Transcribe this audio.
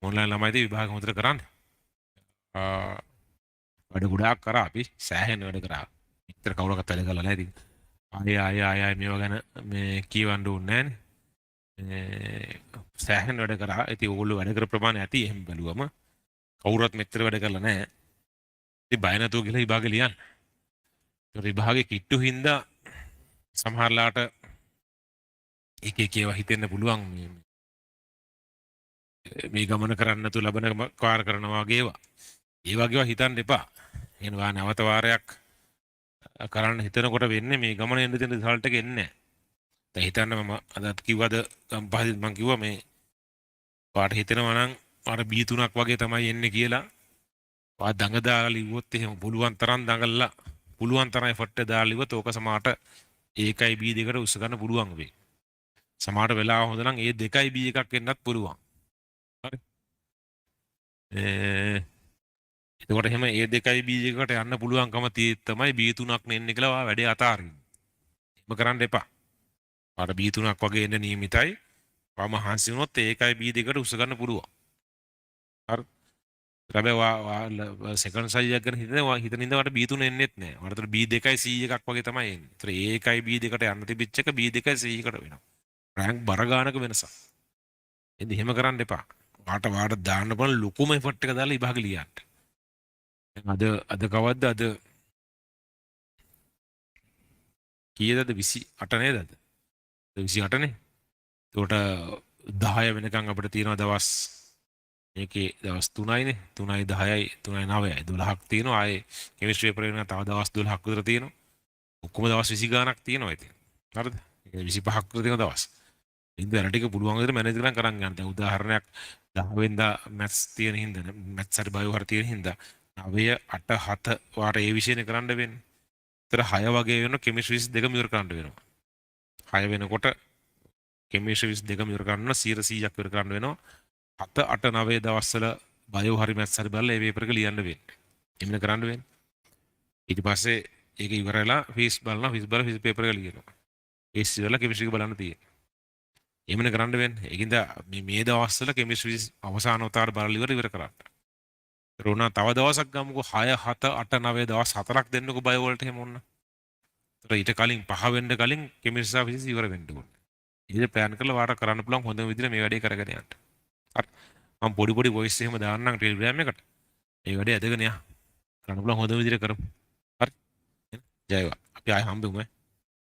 ඕන්ලයින් ළමයිද විභාග හොඳට කරන්න. වැඩ ගොඩාක් කරා අපි සෑහෙන වැඩ කරා. විතර කවුරක්වත් වැඩ කළා නැහැ ඉතින්. ආය මේවා ගැන මේ කියවන්න ඕනේ නැහැ. සෑහෙන වැඩ කරා. ඉතින් ඕගොල්ලෝ වැඩ කර ප්‍රමාණය ඇති එහෙම බැලුවම කවුරුත් මෙච්චර වැඩ කරලා නැහැ. ඉතින් බය නැතුව ගිහලා විභාගෙ ලියන්න. ඒ විභාගෙ කිට්ටු හින්දා සමහරලාට එක එක ඒවා හිතෙන්න පුළුවන් මේ ගමන කරන්න නැතුව ලබන කාර්ය කරනවා වගේ ඒවා. ඒ වගේවා හිතන්න එපා. එනවා නැවත වාරයක් කරන්න හිතනකොට වෙන්නේ මේ ගමන එන්න තියෙන රිසල්ට් එක එන්නේ නැහැ. දැන් හිතන්න මම අදත් කිව්වද පහදිත් මම කිව්වා මේ පාට හිතෙනවා නම් පාට B3ක් වගේ තමයි එන්නේ කියලා. වා දඟ දාලා ලිව්වොත් එහෙම පුළුවන් තරම් දඟලලා පුළුවන් තරම් එෆර්ට් එක දාලා ලිව්වොත් ඕක සමාට ඒකයි B2කට උස්ස ගන්න පුළුවන් වෙයි. සමාට වෙලාව හොඳ නම් ඒ 2යි B1ක් එන්නත් පුළුවන්. හරි. එතකොට එහෙම ඒ 2යි B1කට යන්න පුළුවන්කම තමයි B3ක් නෙන්නේ කියලා වා වැඩේ අතාරින්න. එහෙම කරන්න එපා. පාට B3ක් වගේ එන්න නියමිතයි. වම හාන්සි වුණොත් ඒකයි B2කට උස්ස ගන්න පුළුවන්. හරි. හැබැයි සෙකන්ඩ් සයිස් එක ගැන හිතන ඉඳ B3 එන්නෙත් නෑ. වලතර B2යි C1ක් වගේ තමයි එන්නේ. ඒතර ඒකයි B2කට යන්න තිබිච්ච එක B2යි C1කට වෙනවා. රෑන්ක් බර ගානක වෙනසක්. ඉතින් එහෙම කරන්න එපා. වාට දාන්න බල ලොකුම එෆර්ට් එක දාලා විභාගෙ ලියන්න. අද කවද්ද අද කීයදද 28 නේද අද? 28 නේ. ඒකට 10 වෙනකන් අපිට තියෙනවා දවස් මේකේ දවස් 3යිනේ 3යි 10යි 3යි 9යි 12ක් තියෙනවා ආයේ කෙමිස්ට්‍රි පේපර් එක තව දවස් 12ක් විතර තියෙනවා ඔක්කොම දවස් 20 ගාණක් තියෙනවා ඉතින් හරිද 25ක් විතර තියෙන දවස් ඉතින් වැඩ ටික පුළුවන් විදිහට මැනේජ් කරන් යන්න දැන් උදාහරණයක් 10 වෙනිදා මැත්ස් තියෙන හින්දා මැත්ස් හරි බයෝ හරි තියෙන හින්දා 9 8 7 වාට ඒ විෂයනේ කරන්න වෙන්නේ ඒතර 6 වගේ වෙන කෙමිස්ට්‍රි 22ම ඉවර කරන්න වෙනවා 6 වෙනකොට කෙමිස්ට්‍රි 22ම ඉවර කරන්න 100%ක් ඉවර කරන්න වෙනවා 7 8 9 දවස්වල බයෝ හරි මැත්ස් හරි බලලා ඒ පේපර් එක ලියන්න වෙන්නේ. එන්න කරන්න වෙන්නේ. ඊට පස්සේ ඒක ඉවරලා ෆීස් බලනවා ෆීස් බලලා ෆීස් පේපර් එක ලියනවා. ෆීස් ඉවරලා කෙමිස්ට්‍රි එක බලන්න තියෙන්නේ. එන්න කරන්න වෙන්නේ. ඒකින්ද මේ දවස්වල කෙමිස්ට්‍රි අවසාන වතාවට බලලා ඉවර කරන්න. රෝනා තව දවසක් ගමුකෝ 6 7 8 9 දවස් 4ක් දෙන්නකෝ බයෝ වලට එහෙම ඕන. ඒතර ඊට කලින් 5 වෙන්න කලින් කෙමිස්ට්‍රි ෆීස් ඉවර වෙන්න ඕනේ. ඊට ප්ලෑන් කරලා වාට කරන්න පුළුවන් හොඳම විදිහට මේ වැඩේ කරගෙන යන්න. හරි. මම පොඩි වොයිස් එහෙම දාන්නම් ටෙලිග්‍රෑම් එකට. ඒ වැඩේ ඇදගෙන යන්න. කරන්න පුළුවන් හොඳම විදිහට කරමු. හරි. ජය වේවා. අපි ආයෙ හම්බෙමු ඈ.